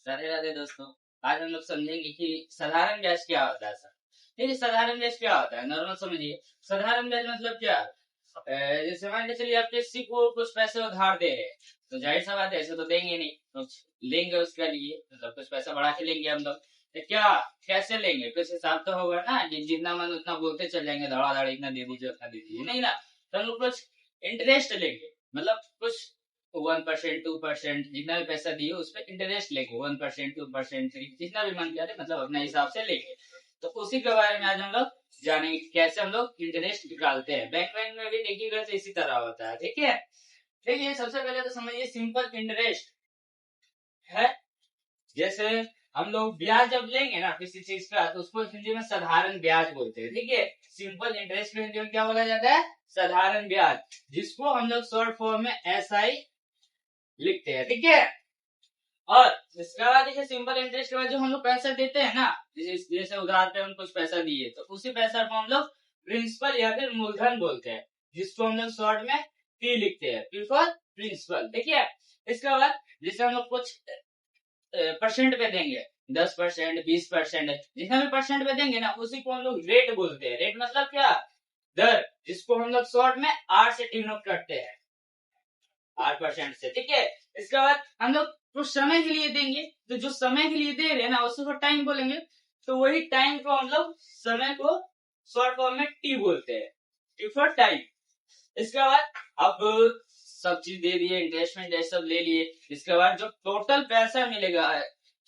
राधे राधे दोस्तों। आज हम लोग समझेंगे कि साधारण ब्याज क्या होता है। सर देखिए, साधारण ब्याज क्या होता है, नॉर्मल समझिए। साधारण ब्याज मतलब क्या? जैसे मान के चलिए आप किसी को कुछ पैसे उधार दे रहे हैं, तो जाहिर सा बात है ऐसे तो देंगे नहीं, कुछ लेंगे उसके लिए, मतलब कुछ पैसा बढ़ा के लेंगे हम लोग। तो क्या, कैसे लेंगे? कुछ हिसाब तो होगा ना, जितना मन उतना बोलते चल जाएंगे, धड़ाधड़ इतना दे दीजिए उतना दे दीजिए, नहीं ना। तो हम लोग कुछ इंटरेस्ट लेंगे, मतलब कुछ 1%, 2%, जितना भी पैसा दिए उस पर इंटरेस्ट लेंगे। 1%, 2%, जितना भी मन करे, मतलब अपने हिसाब से लेंगे। तो उसी के बारे में आज हम लोग जानेंगे कैसे हम लोग इंटरेस्ट निकालते हैं। बैंक बैंक में भी देखिएगा तो इसी तरह होता है, ठीक है। देखिए, सबसे पहले तो समझिए सिंपल इंटरेस्ट है। जैसे हम लोग ब्याज जब लेंगे ना किसी चीज का, तो उसको हिंदी में साधारण ब्याज बोलते हैं, ठीक है। सिंपल इंटरेस्ट में हिंदी में क्या बोला जाता है? साधारण ब्याज, जिसको हम लोग शॉर्ट फॉर्म में SI लिखते हैं, ठीक है। और इसके बाद देखिए, सिंपल इंटरेस्ट के बाद जो हम लोग पैसा देते हैं ना, जैसे उधार पे हम कुछ पैसा दिए, तो उसी पैसा को हम लोग प्रिंसिपल या फिर मूलधन बोलते हैं, जिसको हम लोग शॉर्ट में P लिखते हैं, P फॉर प्रिंसिपल, देखिए। इसके बाद जैसे हम लोग कुछ परसेंट पे देंगे, 10%, 20%, जितना भी परसेंट पे देंगे ना, उसी को हम लोग रेट बोलते हैं। रेट मतलब क्या? दर, जिसको हम लोग शॉर्ट में R से डिनोट करते हैं, 8% से, ठीक है। इसके बाद हम लोग कुछ समय के लिए देंगे, तो जो समय के लिए दे रहे हैं ना, उसको टाइम बोलेंगे। तो वही टाइम को हम लोग, समय को शॉर्ट फॉर्म में T बोलते हैं, T फॉर टाइम। इसके बाद अब सब चीज दे दिए, इन्वेस्टमेंट सब ले लिए। इसके बाद जो टोटल पैसा मिलेगा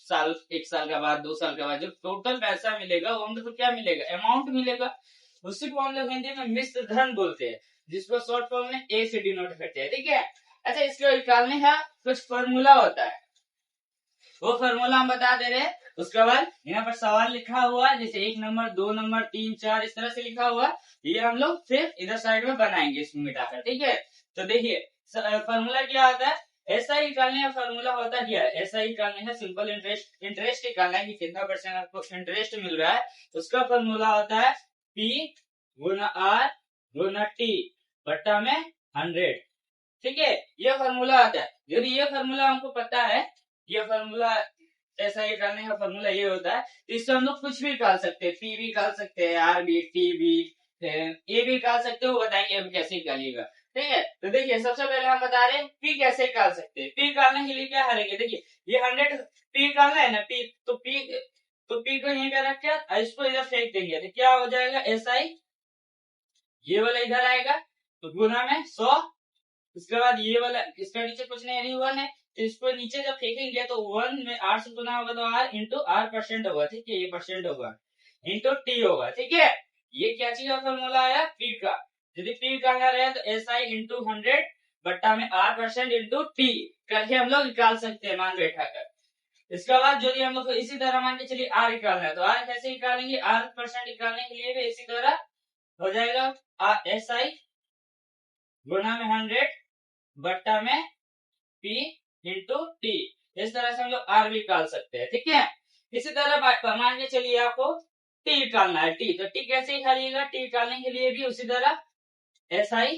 साल, 1 साल के बाद, 2 साल के बाद, जो टोटल पैसा मिलेगा वो हम लोग को क्या मिलेगा? अमाउंट मिलेगा। उसी को हम लोग हिंदी में मिश्र धन बोलते हैं, जिसको शॉर्ट फॉर्म में A से डिनोट करते हैं, ठीक है। अच्छा, इसको निकालने का कुछ फॉर्मूला होता है, वो फॉर्मूला हम बता दे रहे हैं। उसके बाद यहाँ पर सवाल लिखा हुआ है, जैसे 1 नंबर, 2 नंबर, 3, 4, इस तरह से लिखा हुआ। ये हम लोग फिर इधर साइड में बनाएंगे इसमें मिटाकर, ठीक है। तो देखिए, फॉर्मूला क्या होता है? ऐसा ही निकालने का फॉर्मूला होता क्या है? ऐसा ही निकालने का सिंपल इंटरेस्ट निकालना है कि कितना परसेंट आपको इंटरेस्ट मिल रहा है। उसका फॉर्मूला होता है P गुना R गुना T बट्टा में 100, ठीक है। ये फॉर्मूला आता है। यदि ये फॉर्मूला हमको पता है, ये फॉर्मूला ऐसा ही करने का फॉर्मूला ये होता है, तो इससे हम लोग कुछ भी निकाल सकते हैं। P भी निकाल सकते हैं, R भी, T भी, A भी निकाल सकते हो। बताएंगे अब कैसे निकालिएगा, ठीक है। तो देखिए, सबसे पहले हम बता रहे हैं P कैसे निकाल सकते हैं। P निकालने के लिए क्या करेंगे? देखिए, ये 100 P निकालना है ना, P को यहीं पे रख के इसको इधर फेंक देंगे, तो क्या हो जाएगा? SI, ये वाला इधर आएगा, तो गुना में 100। उसके बाद ये वाला, इसका नीचे कुछ नहीं, 1 है, तो इसको नीचे जब फेंकेंगे तो 1 में R से गुना होगा, तो R इंटू R% होगा, ठीक है। ये परसेंट होगा इंटू T होगा, ठीक है। ये क्या चीज का फॉर्मूला आया? P का। यदि P निकालना रहे तो SI इंटू 100 बट्टा में R% इंटू T करके हम लोग निकाल सकते हैं, मान बैठा कर। इसके बाद जो हम लोग इसी तरह मान के चलिए R निकालना है, तो R कैसे निकालेंगे? R% निकालने के लिए भी इसी तरह हो जाएगा, SI गुना में 100 बट्टा में P इंटू T। इस तरह से हम लोग R भी निकाल सकते हैं, ठीक है। इसी तरह मान के चलिए आपको T निकालना है, T, तो T कैसे निकालिएगा? T निकालने के लिए भी उसी तरह SI,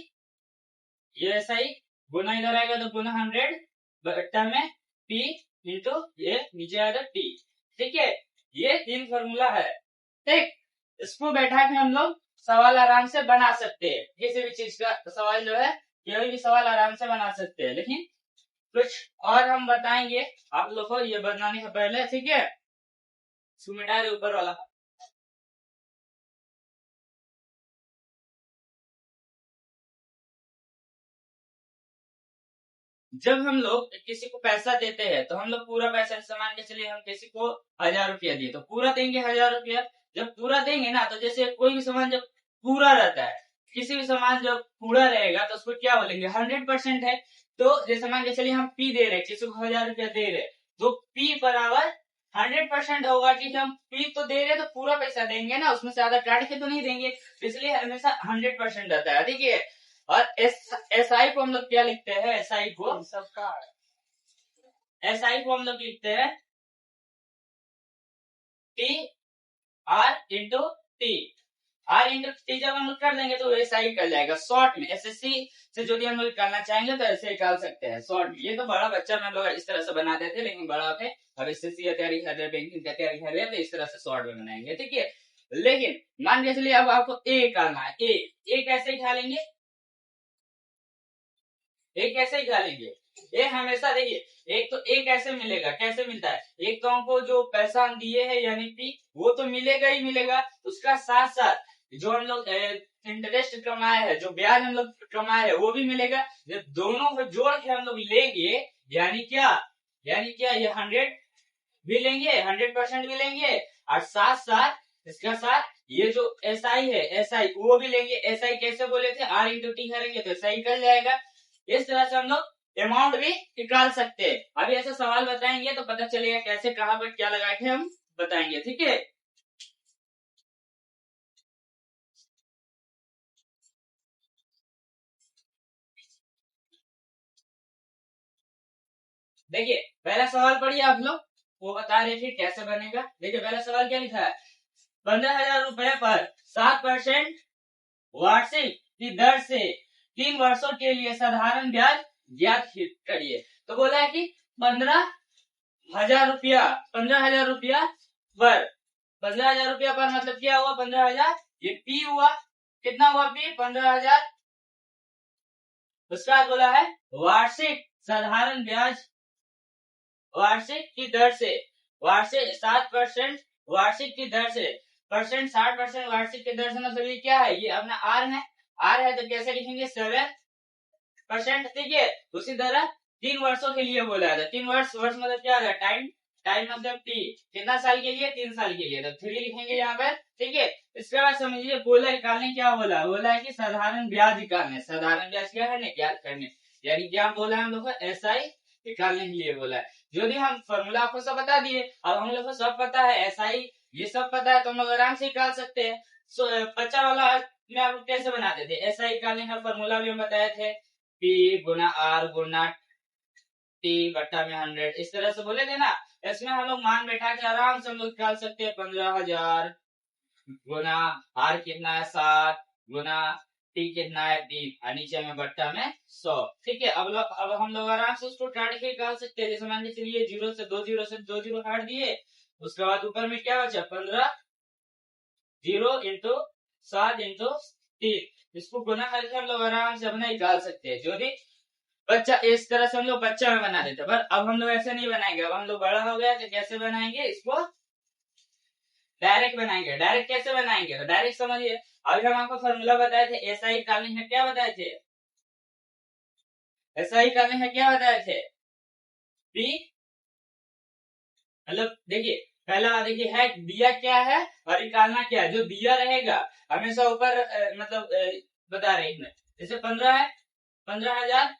ये SI गुना इधर आएगा तो गुना 100 बट्टा में P इंटू ये नीचे आएगा T, ठीक है। ये 3 फॉर्मूला है, ठीक। इसको बैठा के हम लोग सवाल आराम से बना सकते हैं। किसी भी चीज का सवाल जो है, कोई भी सवाल आराम से बना सकते हैं, लेकिन कुछ और हम बताएंगे आप लोग को ये बनाने से पहले, ठीक है। मिटा रहे ऊपर वाला। जब हम लोग किसी को पैसा देते हैं, तो हम लोग पूरा पैसा, मान के चलिए हम किसी को 1000 रुपया दिए, तो पूरा देंगे 1000 रुपया। जब पूरा देंगे ना, तो जैसे कोई भी सामान जब पूरा रहता है, किसी भी सामान जब पूरा रहेगा तो उसको क्या बोलेंगे? 100% है। तो जैसे मान के चलिए हम P दे रहे, किसी को 1000 रुपया दे रहे, तो P बराबर 100% होगा कि हम P तो दे रहे तो पूरा पैसा देंगे ना, उसमें से आधा काट के तो नहीं देंगे, इसलिए हमेशा 100% रहता है, ठीक है। और SI को हम लोग क्या लिखते हैं? SI को हम लोग लिखते हैं T R into T। R into T जब हम लोग कर देंगे तो SI कर जाएगा शॉर्ट में। SSC से जो भी हम लोग करना चाहेंगे तो ऐसे निकाल सकते हैं शॉर्ट में। ये तो बड़ा बच्चा में लोग इस तरह से बनाते थे, लेकिन बड़ा होते अब एसएससी की तैयारी कर रहे हैं, बैंकिंग की तैयारी कर रहे हैं, तो इस तरह से शॉर्ट में बनाएंगे, ठीक है। लेकिन मान के चलिए अब आपको ए निकालना है, ए कैसे निकालेंगे, ए कैसे निकालेंगे, ए हमेशा देखिए एक तो ए कैसे मिलेगा, कैसे मिलता है, एक तो हमको जो पैसा हम दिए है यानी पी वो तो मिलेगा ही मिलेगा, उसका साथ साथ जो हम लोग इंटरेस्ट कमाए है, जो ब्याज हम लोग कमाए है वो भी मिलेगा। जब दोनों को जोड़ के हम लोग लेंगे यानी क्या, ये 100 भी लेंगे, 100% भी लेंगे, और साथ साथ इसका साथ ये जो एसआई है, एसआई वो भी लेंगे। एसआई कैसे बोले थे, आर इंटू टी करेंगे तो एसआई निकल जाएगा। इस तरह से हम लोग अमाउंट भी निकाल सकते हैं। अभी ऐसा सवाल बताएंगे तो पता चलेगा कैसे, कहां पर क्या लगा के हम बताएंगे, ठीक है। देखिए पहला सवाल पढ़िए आप लोग, वो बता रहे थे कैसे बनेगा। देखिए पहला सवाल क्या लिखा है, 15,000 रुपए पर 7% वार्षिक की दर से 3 वर्षों के लिए साधारण ब्याज ज्ञात करिए। तो बोला है कि 15,000 रुपया, 15,000 रुपया पर, 15,000 रुपया पर मतलब क्या हुआ, 15,000 ये पी हुआ, कितना हुआ पी, 15,000। उसका बोला है वार्षिक साधारण ब्याज, वार्षिक की दर से, वार्षिक 7% वार्षिक की दर से, परसेंट 60% वार्षिक की दर से, मतलब ये क्या है, ये अपना आर है, आर है तो कैसे लिखेंगे 7%, ठीक है। उसी तरह 3 वर्षों के लिए बोला था, 3 वर्ष, वर्ष मतलब क्या होगा, टाइम, टाइम मतलब टी, कितना साल के लिए, 3 साल के लिए, तो 3 लिखेंगे यहाँ पर, ठीक है। इसके बाद समझिए बोला निकालने क्या बोला, बोला है कि साधारण ब्याज निकालने, साधारण ब्याज क्या है, ज्ञात करने, यानी क्या बोला है हम लोग को, एसआई निकालने के लिए बोला है। जो भी हम फॉर्मूला आपको सब बता दिए, अब हम लोग को सब पता है, एसआई ये सब पता है, तो हम लोग आराम से निकाल सकते हैं। बच्चा वाला में आप कैसे बनाते थे, एसआई निकालने का फॉर्मूला भी हम बताए थे, पी गुना आर गुना टी बट्टा में 100, इस तरह से बोले थे ना। इसमें हम लोग मान बैठा के आराम से हम लोग निकाल सकते हैं, 15,000 गुना आर कितना है 7 गुना टी कितना है 3, और नीचे में बट्टा में 100, ठीक है। अब हम लोग आराम से उसको काट के निकाल सकते हैं। जैसे मान के चलिए 0 से 2 जीरो से 2 जीरो काट दिए, उसके बाद ऊपर में क्या बचा, 15 0 इंटू 7 इंटू 3, इसको गुना करके हम लोग आराम से अपना निकाल सकते हैं। जो भी बच्चा, इस तरह से हम लोग बच्चा में बना देते, पर अब हम लोग ऐसे नहीं बनाएंगे, अब हम लोग बड़ा हो गया तो कैसे बनाएंगे इसको, डायरेक्ट बनाएंगे। डायरेक्ट कैसे बनाएंगे, तो डायरेक्ट समझिए, अभी हम आपको फॉर्मूला बताए थे एसआई निकालने में, क्या बताए थे, एसआई निकालने में क्या बताए थे, पी मतलब देखिए पहला देखिए है दिया क्या है और निकालना क्या है। जो दिया रहेगा हमेशा ऊपर मतलब बता रहे हैं, जैसे 15 है, 15,000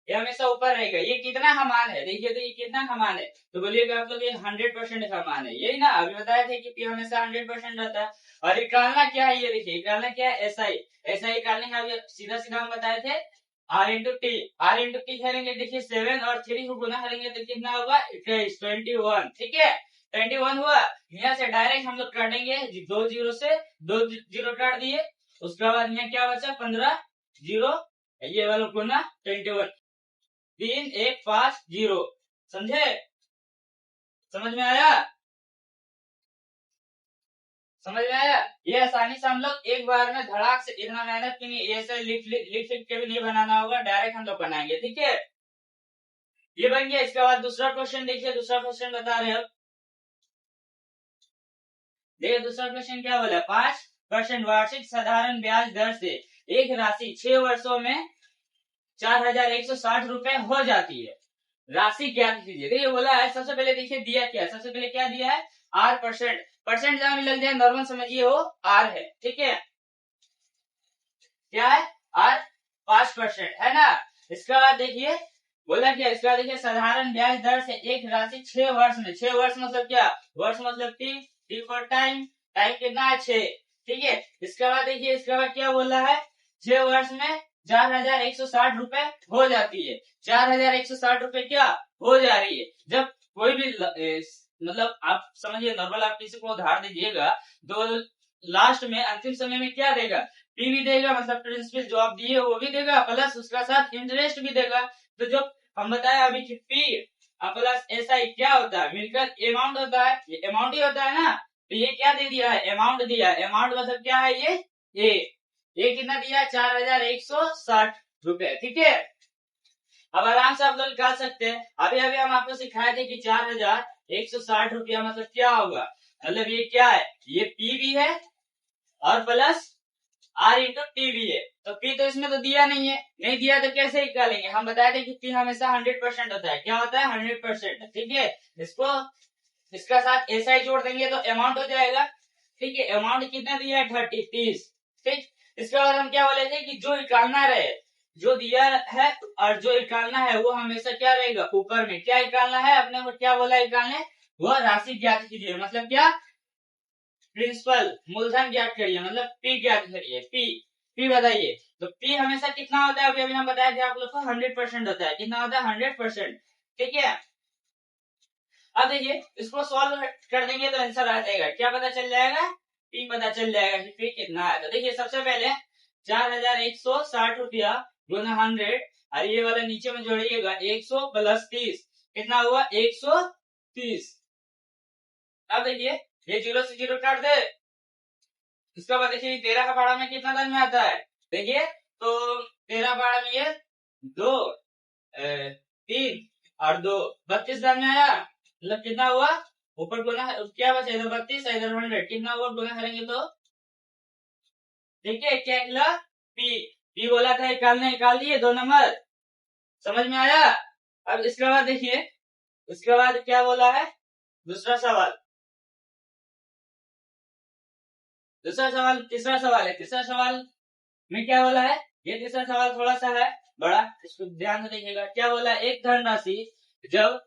ये हमेशा ऊपर रहेगा। ये कितना का मान है, देखिए तो ये कितना का मान है, तो बोलिएगा आप लोग ये 100% का मान है, यही ना, अभी बताया थे कि पी हमेशा 100% रहता है। और निकालना क्या है, ये देखिए निकालना क्या है, एसआई, एसआई निकालने का सीधा सीधा हम बताए थे, R into T, R into T करेंगे, देखिए 7 और 3 को गुना करेंगे तो कितना होगा 21, ठीक है, 21 हुआ। यहाँ से डायरेक्ट हम लोग काटेंगे, 2 जीरो से 2 जीरो काट दिए, उसके बाद यहाँ क्या बचा 15 जीरो, ये वाला गुना 21, 3,1,5,0, समझे, समझ में आया, समझ में आया। ये आसानी से हम लोग एक बार में धड़ाक से, इतना मेहनत की नहीं, ऐसे लिख के भी नहीं बनाना होगा, डायरेक्ट हम लोग बनाएंगे, ठीक है। ये बन गया। इसके बाद दूसरा क्वेश्चन देखिए, दूसरा क्वेश्चन बता रहे हैं, देखिए दूसरा क्वेश्चन क्या बोला, 5% वार्षिक साधारण ब्याज दर से एक राशि 6 वर्षों में 4,160 रुपए हो जाती है, राशि क्या कीजिए। देखिए बोला है, सबसे पहले देखिए दिया क्या, सबसे पहले क्या दिया है, आर परसेंट, परसेंट जहां भी लग जाए नॉर्मल समझिए वो आर है, ठीक है, क्या है आर, 5% है ना। इसके बाद देखिए बोला क्या, इसका देखिए साधारण ब्याज दर से एक राशि 6 वर्ष में, 6 वर्ष मतलब क्या, वर्ष मतलब T, T for time, time कितना है 6, ठीक है। इसके बाद देखिए, इसके बाद क्या बोला है, 6 वर्ष में 4,160 रुपए हो जाती है, 4,160 रुपए क्या हो जा रही है। जब कोई भी मतलब आप समझिए नॉर्मल आप किसी को उधार दीजिएगा तो लास्ट में अंतिम समय में क्या देगा, पी भी देगा, मतलब प्रिंसिपल जो आप दिए वो भी देगा, प्लस उसका साथ इंटरेस्ट भी देगा। तो जो हम बताया अभी कि पी अब प्लस SI क्या होता है, मिलकर अमाउंट होता है, ये अमाउंट ही होता है ना। तो ये क्या दे दिया है, अमाउंट दिया है। अमाउंट मतलब क्या है, ये कितना दिया है, 4160 रुपए। ठीक है, अब आराम से आप लोग निकाल सकते हैं। अभी अभी हम आपको सिखाए थे कि 4160 रुपया मतलब क्या होगा। मतलब ये क्या है, ये P भी है और प्लस R इंटू टी भी है। तो P तो इसमें तो दिया नहीं है, नहीं दिया तो कैसे निकालेंगे। हम बताए थे कि P हमेशा 100% होता है। क्या होता है, 100%। ठीक है, इसको इसका साथ SI जोड़ देंगे तो अमाउंट हो जाएगा। ठीक है, अमाउंट कितना दिया है, 30। ठीक, इसके बाद हम क्या बोले थे कि जो निकालना रहे, जो दिया है और जो निकालना है वो हमेशा क्या रहेगा, ऊपर में। क्या निकालना है, अपने को क्या बोला निकालने, वो राशि ज्ञात कीजिए। मतलब क्या, प्रिंसिपल मूलधन ज्ञात करिए, मतलब P ज्ञात करिए। P बताइए। तो P हमेशा कितना होता है, अभी अभी हम बताए थे आप लोग को, 100% होता है। कितना होता है, 100%। ठीक है, अब देखिए इसको सॉल्व कर देंगे तो आंसर आ जाएगा। क्या पता चल जाएगा, P पता चल जाएगा कि P कितना है। तो देखिए सबसे पहले 4160 रुपया गुना 100, और ये वाला नीचे में जोड़िएगा 100 प्लस 30, कितना हुआ, 130। अब देखिए ये 0 से 0 काट दे। इसके बाद देखिए 13 का पारा में कितना दान में आता है, देखिए तो 13 पारा में ये 2 3 और 2 32 दान में आया। मतलब कितना हुआ, ऊपर गुना क्या बचा, इधर 32 इधर 100, कितना हुआ गुना करेंगे तो। ठीक है, क्या निकला, पी बोला था निकालने, निकाल दिए 2 नंबर। समझ में आया। अब इसके बाद देखिए, उसके बाद क्या बोला है, दूसरा सवाल, दूसरा सवाल, तीसरा सवाल है। तीसरा सवाल में क्या बोला है, ये तीसरा सवाल थोड़ा सा है बड़ा, इसको ध्यान से देखिएगा। क्या बोला है, एक धनराशि जब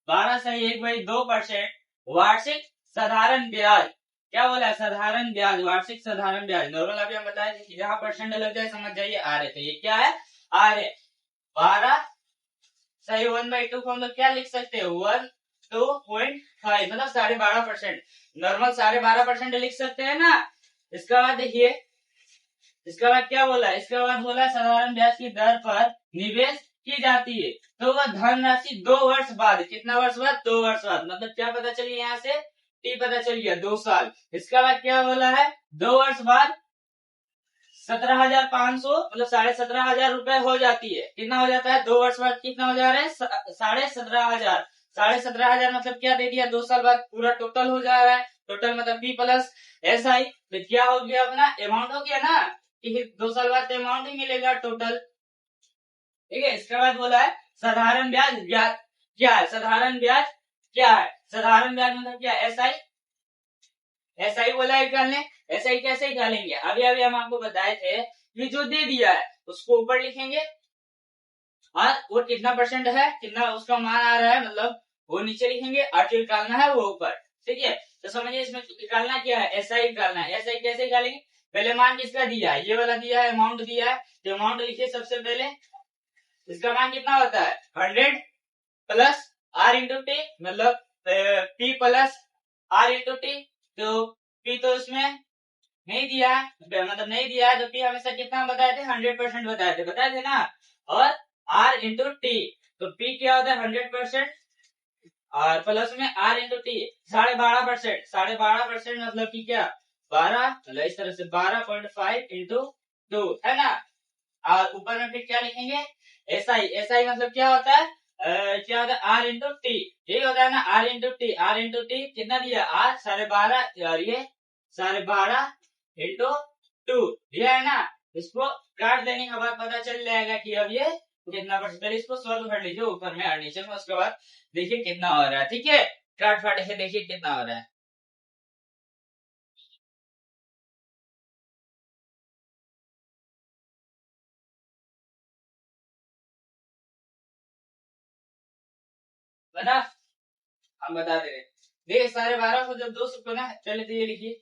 12.1/2% वार्षिक साधारण ब्याज, क्या बोला है, साधारण ब्याज, वार्षिक साधारण ब्याज। नॉर्मल अभी हम बताए थे कि जहां परसेंट लग जाए समझ जाइए आ रहे थे। ये क्या है, आ रहे 12 सही 1/2 को हम लोग क्या लिख सकते हैं, 1/2.5 मतलब 12.5%। नॉर्मल 12.5% लिख सकते हैं ना। इसके बाद देखिए, इसके बाद क्या बोला, इसके बाद बोला साधारण ब्याज की दर पर निवेश की जाती है तो वह धनराशि 2 वर्ष बाद, कितना वर्ष बाद, 2 वर्ष बाद। मतलब क्या पता चलिए, यहाँ से T पता चल गया, 2 साल। इसके बाद क्या बोला है, 2 वर्ष बाद 17,500 मतलब 17,500 रुपए हो जाती है। कितना हो जाता है, 2 वर्ष बाद कितना हो जा रहा है, 17,500। 17,500 मतलब क्या दे दिया, 2 साल बाद पूरा टोटल हो जा रहा है। टोटल मतलब P प्लस SI, तो क्या हो गया, अपना अमाउंट हो गया ना, कि 2 साल बाद तो अमाउंट ही मिलेगा टोटल। ठीक है, इसके बाद बोला है साधारण ब्याज क्या है, साधारण ब्याज क्या है, साधारण ब्याज मतलब क्या, SI बोला है निकालने। SI कैसे निकालेंगे, अभी अभी हम आपको बताए थे कि जो दे दिया है उसको ऊपर लिखेंगे और वो कितना परसेंट है, कितना उसका मान आ रहा है, मतलब वो नीचे लिखेंगे और जो निकालना है वो ऊपर। ठीक है, तो समझिए इसमें निकालना क्या है, SI निकालना है। SI कैसे निकालेंगे, पहले मान किसका दिया है, ये वाला दिया है, अमाउंट दिया है, तो अमाउंट लिखिए सबसे पहले। इसका मान कितना होता है, 100 प्लस R इंटू टी, मतलब P plus R into T. तो P तो इसमें नहीं दिया है, मतलब नहीं दिया है, तो P हमेशा कितना बताए थे, 100% बताए थे ना। और R इंटू टी, तो P क्या होता है, 100%, और प्लस में R इंटू टी 12.5%। 12.5% मतलब कि क्या, 12, मतलब इस तरह से 12.5 इंटू 2 है ना। और ऊपर में फिर क्या लिखेंगे, SI मतलब क्या होता है, क्या होता है, R इंटू टी। यही होता है ना, R into T. R into T कितना दिया, R 12.5 और ये 12.5 इंटू 2, ये है ना। इसको काट देने के बाद पता चल जाएगा कि अब ये कितना परसेंट। पहले इसको सॉल्व कर लीजिए ऊपर में और नीचे में, उसके बाद देखिए कितना हो रहा है। ठीक है, काट फाट के देखिए कितना हो रहा है। बता, हम बता दे रहे। देखिए 12.5 को जब 2 से गुना, चलिए तो ये लिखिए,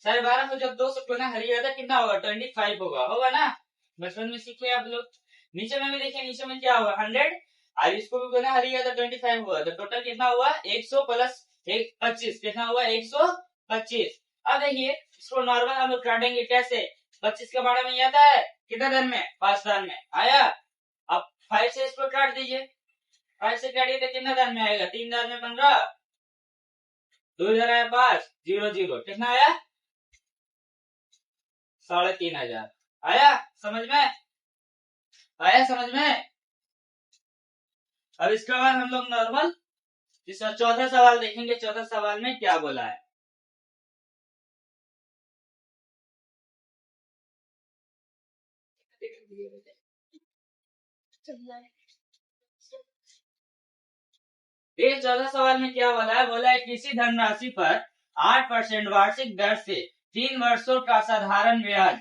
12.5 को जब 2 से गुना करिएगा तो कितना होगा, 25 होगा ना। बचपन में सीखे आप लोग। नीचे में भी देखिए, नीचे में क्या होगा, 100, और इसको भी गुना करिएगा तो 25 होगा। तो टोटल कितना हुआ, 100 प्लस 25, कितना हुआ, 125। अब देखिए इसको नॉर्मल हम लोग काटेंगे कैसे, 25 के बारे में याद है, कितना दिन में, 5 साल में आया। अब 5 से इसको काट दीजिए, 5 से काटिए तो कितना दान में आएगा? 3 दान में 15, 2 इधर आया 5, 0 0, कितना आया? 3,500 आया समझ में? आया समझ में? अब इसके बाद हम लोग नॉर्मल इसका चौथा सवाल देखेंगे। चौथा सवाल में क्या बोला है? ये चौथा सवाल में क्या बोला है? बोला है किसी धनराशि पर 8% वार्षिक दर से 3 वर्षों का साधारण ब्याज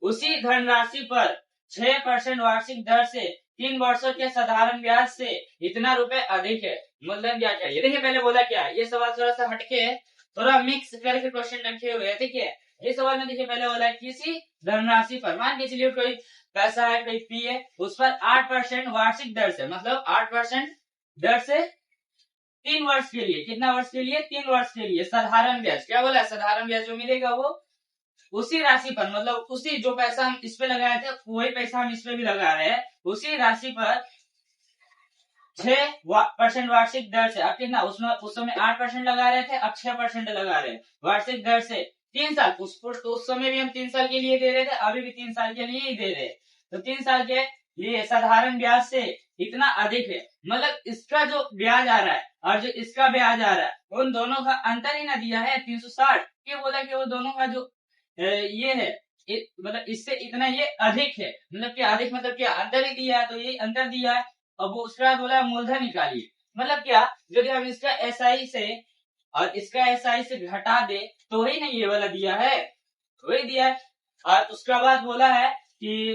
उसी धनराशि पर 6% वार्षिक दर से 3 वर्षों के साधारण ब्याज से इतना रुपए अधिक है, मूलधन ब्याज चाहिए। देखिए पहले बोला क्या है, ये सवाल थोड़ा सा हटके है, थोड़ा मिक्स करके क्वेश्चन रखे हुए हैं। देखिए ये सवाल में देखिए पहले बोला है किसी धनराशि पर, मान के चलिए कोई पैसा है, कोई फी है, उस पर 8% वार्षिक दर से, मतलब 8% दर से 3 वर्ष के लिए, कितना वर्ष के लिए? 3 वर्ष के लिए साधारण ब्याज, क्या बोला? साधारण ब्याज जो मिलेगा वो उसी राशि पर, मतलब उसी जो पैसा हम इस पे लगाए थे वही पैसा हम इस पे भी लगा रहे हैं, उसी राशि पर 6% वार्षिक दर से। अब कितना? उसमें उस समय 8% लगा रहे थे, अब 6% लगा रहे हैं वार्षिक दर से 3 साल। उस समय भी हम 3 साल के लिए दे रहे थे, अभी भी 3 साल के लिए ही दे रहे हैं, तो 3 साल के लिए साधारण ब्याज से इतना अधिक है। मतलब इसका जो ब्याज आ रहा है और जो इसका ब्याज आ रहा है, उन दोनों का अंतर ही ना दिया है 360। ये बोला कि वो दोनों का जो ये है, मतलब इससे इतना ये अधिक है, मतलब क्या अधिक, मतलब क्या अंतर ही दिया है, तो ये अंतर दिया है। अब वो उसका बोला मूलधन निकालिए, मतलब क्या, यदि हम इसका एसआई से और इसका एसआई से घटा दे तो वही नहीं ये वाला दिया है, वही दिया है। और उसका बाद बोला है कि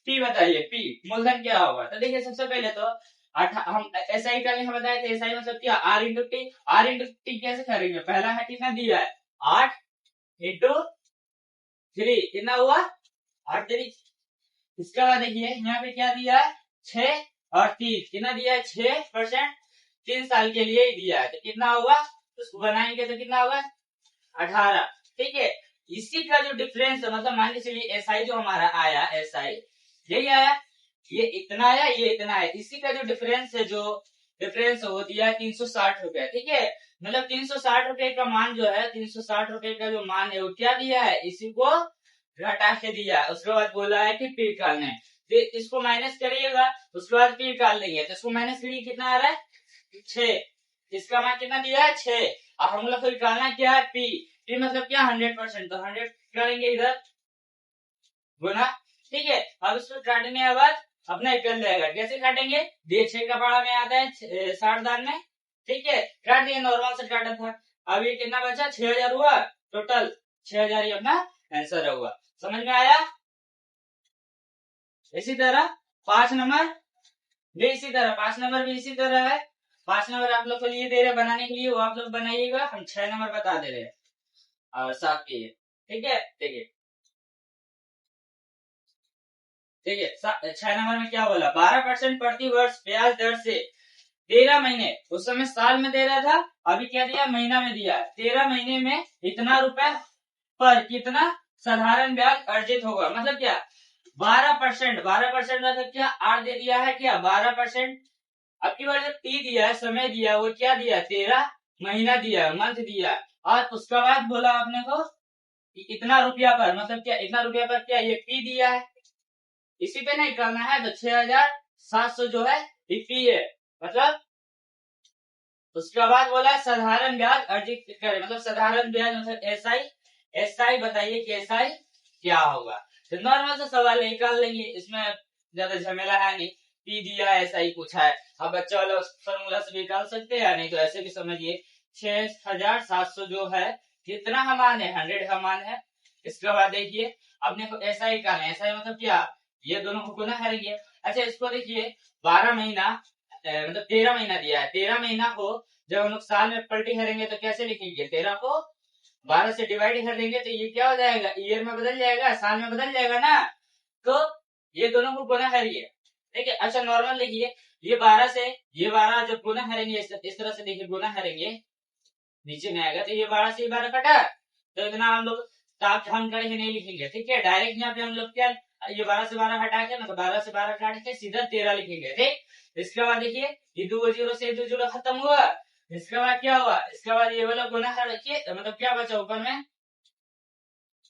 पी बताइए, पी मूलधन क्या होगा? तो देखिए सबसे पहले तो हम एसआई का हम बताए थे, एसआई मतलब क्या? R into T. R into T कैसे करेंगे? पहला है कितना दिया है? 8 इंटू 3, कितना हुआ? 8 3। इसका बाद देखिए यहाँ पे क्या दिया है? 6 और 3, कितना दिया है? 6%, 3 साल के लिए ही दिया है, तो कितना होगा? उसको बनाएंगे तो कितना होगा? 18। ठीक है, इसी का जो डिफरेंस है, मतलब मान के चलिए एसआई जो हमारा आया, एसआई यही आया, ये इतना आया, ये इतना है, इसी का जो डिफरेंस है, जो डिफरेंस वो दिया है 360 रुपए। ठीक है, मतलब 360 रुपए का मान जो है, 360 रुपए का जो मान है वो क्या दिया है? इसी को घटा के दिया है। उसके बाद बोला है कि पी निकालना है, तो इसको माइनस करिएगा, उसके बाद पी निकाल लेंगे, तो इसको माइनस करिए, कितना आ रहा है? 6। इसका मान कितना दिया है? 6। और हम लोग को निकालना क्या है? पी। पी मतलब क्या? 100%, तो 100 करेंगे इधर गुना। ठीक है, अब इसको काटने के बाद अपना निकल जाएगा। कैसे काटेंगे? ये 6 का बड़ा में आता है 60 दान में। ठीक है, काट दिए, नॉर्मल से काटा था। अब ये कितना बचा? 6,000 हुआ टोटल, 6,000 ही अपना आंसर हुआ। समझ में आया? इसी तरह 5 नंबर भी इसी तरह, 5 नंबर भी इसी तरह है। 5 नंबर आप लोग को लिए दे रहे बनाने के लिए, वो आप लोग बनाइएगा, हम 6 नंबर बता दे रहे हैं और 7 के। ठीक है, देखिए देखिए 6 नंबर में क्या बोला? 12% प्रति वर्ष ब्याज दर से 13 महीने, उस समय साल में दे रहा था, अभी क्या दिया? महीना में दिया। 13 महीने में इतना रुपए पर कितना साधारण ब्याज अर्जित होगा? मतलब क्या? 12%, 12% मतलब क्या? 8 दे दिया है क्या? 12%। अब की बार जो टी दिया है, समय दिया, वो क्या दिया? 13 महीना दिया, मंथ दिया। और उसके बाद बोला आपने को कि इतना रुपया पर, मतलब क्या इतना रुपया पर? क्या ये पी दिया है, इसी पे नहीं करना है, तो 6,700 जो है ये पी है। मतलब उसके बाद बोला है साधारण ब्याज अर्जित करें, मतलब साधारण ब्याज मतलब एसआई। एसआई बताइए कि एसआई क्या होगा? तो नॉर्मल सा सवाल निकाल लेंगे, इसमें ज्यादा झमेला है नहीं। पी दिया, एसआई पूछा है, अब बच्चा वाला फॉर्मूला से निकाल सकते हैं, नहीं तो ऐसे भी समझिए 6,700 जो है कितना का मान है? 100 का मान है। इसके बाद देखिए अपने को एसआई का है, एसआई मतलब क्या? ये दोनों को गुना करेंगे। अच्छा इसको देखिए 12 महीना मतलब 13 महीना दिया है, 13 महीना को जब हम लोग साल में पलटी करेंगे तो कैसे लिखेंगे? 13 को 12 से डिवाइड कर देंगे तो ये क्या हो जाएगा? ईयर में बदल जाएगा, साल में बदल जाएगा ना, तो ये दोनों को गुना करिए। ठीक है, अच्छा नॉर्मल देखिए, ये 12 से ये 12 जब गुना करेंगे, इस तरह से देखिए गुना करेंगे, नीचे में आएगा, तो ये 12 से 12 कटा, तो इतना हम लोग ताप झाम करके नहीं लिखेंगे। ठीक है, डायरेक्ट यहाँ पे हम लोग क्या ये 12 से 12 हटा के, मतलब 12 से 12 काट के सीधा 13 लिखेंगे, ठीक। इसके बाद देखिए ये 2 जीरो से 2 जीरो खत्म हुआ। इसके बाद क्या हुआ, इसके बाद ये वाला गुना रखिए, मतलब क्या बचा ऊपर में,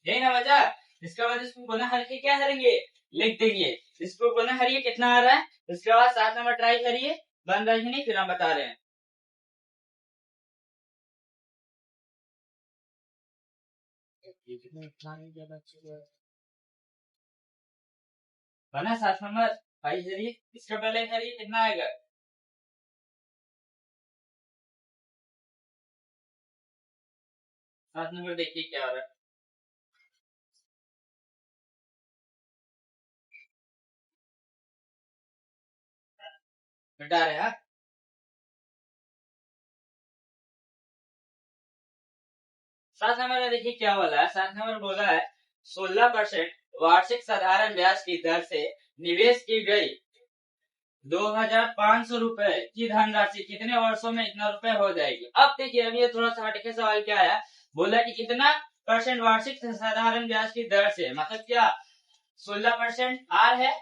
यही ना बचा। इसके बाद इसको गुना हर के क्या करेंगे, लिख देंगे। इसको गुना हरिए कितना आ रहा है, इसके बाद 7 नंबर ट्राई करिए, बन रहा है कि नहीं, फिर हम बता रहे हैं। बना 7 नंबर भाई हरिए, इसका पहले हरिए कितना आएगा, सात नंबर देखिए क्या हो रहा है, घटा रहे हैं। 7 नंबर में देखिए क्या बोला है, 7 नंबर बोला है 16% वार्षिक साधारण ब्याज की दर से निवेश की गई 2,500 रुपए की धनराशि कितने वर्षों में इतना रुपए हो जाएगी। अब देखिए अभी ये थोड़ा सा हटके सवाल क्या आया, बोला कि कितना परसेंट वार्षिक साधारण ब्याज की दर से, मतलब क्या 16% आर है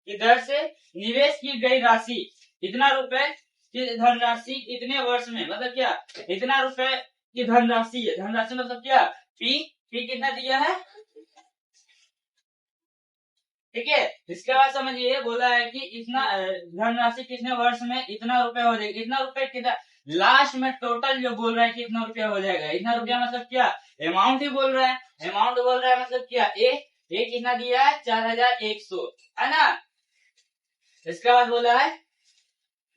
की दर से निवेश की गई राशि इतना रुपए की धनराशि इतने वर्ष में, मतलब क्या इतना रुपए की धनराशि है, धनराशि मतलब क्या पी कितना दिया है, ठीक है। इसके बाद समझिए बोला है कि इतना धनराशि कितने वर्ष में इतना रुपए हो जाएगा, इतना रुपए कितना लास्ट में टोटल जो बोल रहा है कि इतना रुपया हो जाएगा, इतना रुपया मतलब क्या अमाउंट ही बोल रहा है, अमाउंट बोल रहा है मतलब क्या ए कितना दिया है 4,100 है ना। इसके बाद बोला है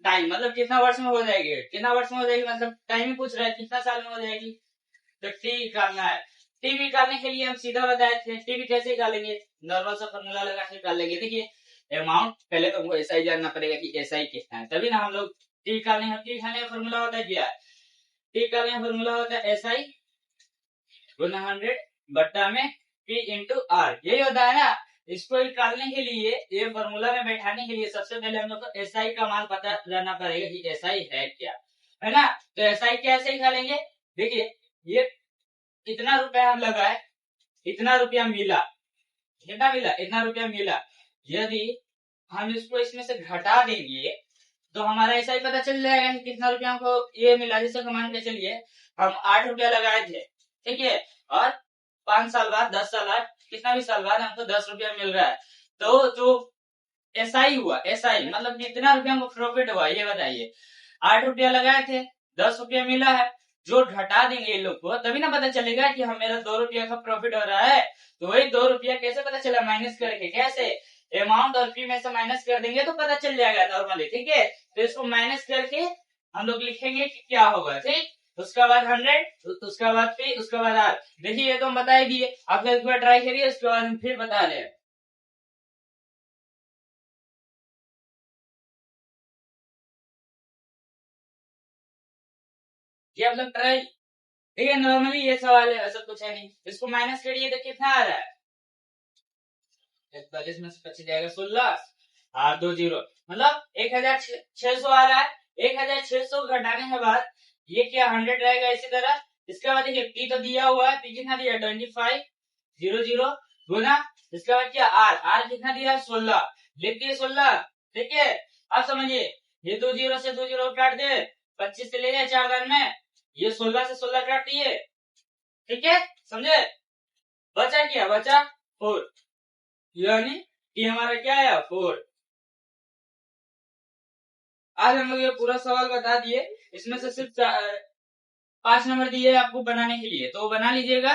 टाइम, मतलब कितना वर्ष में हो जाएगी, कितना वर्ष में हो जाएगी, मतलब टाइम ही पूछ रहा है कितना साल में हो जाएगी। तो टी निकालना है, टी निकालने के लिए हम सीधा बताए थे टी भी कैसे निकालेंगे, नॉर्मल सा फॉर्मूला लगा के निकाल लेंगे। देखिए अमाउंट पहले तो हमको ऐसा ही जानना पड़ेगा कि ऐसा ही कितना है, तभी ना हम लोग टी निकालने, टी निकालने का फॉर्मूला होता है क्या, टी निकालने का फॉर्मूला होता है ऐसा ही गुना 100 बट्टा में पी इंटू आर, यही होता है ना। इसको निकालने के लिए, ये फॉर्मूला में बैठाने के लिए सबसे पहले हम लोग को एसआई का मान पता रहना पड़ेगा कि एसआई है क्या, है ना। तो एसआई कैसे निकालेंगे, देखिए ये इतना रुपया हम लगाए, इतना रुपया मिला, कितना मिला इतना रुपया मिला, यदि हम इसको इसमें से घटा देंगे तो हमारा ऐसा ही पता चल जाएगा कि कितना रुपया हमको ये मिला। जैसे मान के चलिए हम 8 रुपया लगाए थे, ठीक है, और 5 साल बाद 10 साल बाद कितना भी साल बाद हमको 10 रुपया मिल रहा है, तो जो एसआई हुआ, एसआई मतलब कितना रुपया हमको प्रॉफिट हुआ ये बताइए। 8 रुपया लगाए थे, 10 रुपया मिला है, जो घटा देंगे इन लोग को तभी ना पता चलेगा कि हम मेरा 2 रुपया का प्रॉफिट हो रहा है। तो वही 2 रुपया कैसे पता चला, माइनस करके, कैसे अमाउंट और फी में से माइनस कर देंगे तो पता चल जाएगा नॉर्मली, ठीक है। तो इसको माइनस करके हम लोग लिखेंगे कि क्या होगा, ठीक। उसके बाद 100, उसके बाद फी, उसके बाद आर। देखिए ये तो हम बता ही दिए, आप एक बार ट्राई करिए, उसके बाद हम फिर बता रहे हैं। ये आप लोग ट्राई, ठीक है, नॉर्मली ये सवाल है, ऐसा कुछ है नहीं। इसको माइनस करिए तो कितना आ रहा है, 41 में से 25 जाएगा 16 और 2 जीरो, मतलब 1,600 आ रहा है। 1,600 घटाने के बाद ये क्या 100 रहेगा इसी तरह। इसके बाद देखिए पी तो दिया हुआ है, पी कितना दिया 25,00 गुना, इसके बाद क्या आर, आर कितना दिया 16, लिख दिए 16, ठीक है। अब समझिए ये 2 जीरो से 2 जीरो काट दे, 25 से ले जाए 4 दान में, ये 16 से 16 काट दिए, ठीक है, समझे। बचा क्या, बचा 4, यानी कि हमारा क्या आया 4। आज हम लोग ये पूरा सवाल बता दिए, इसमें से सिर्फ 5 नंबर दिए आपको बनाने के लिए, तो बना लीजिएगा।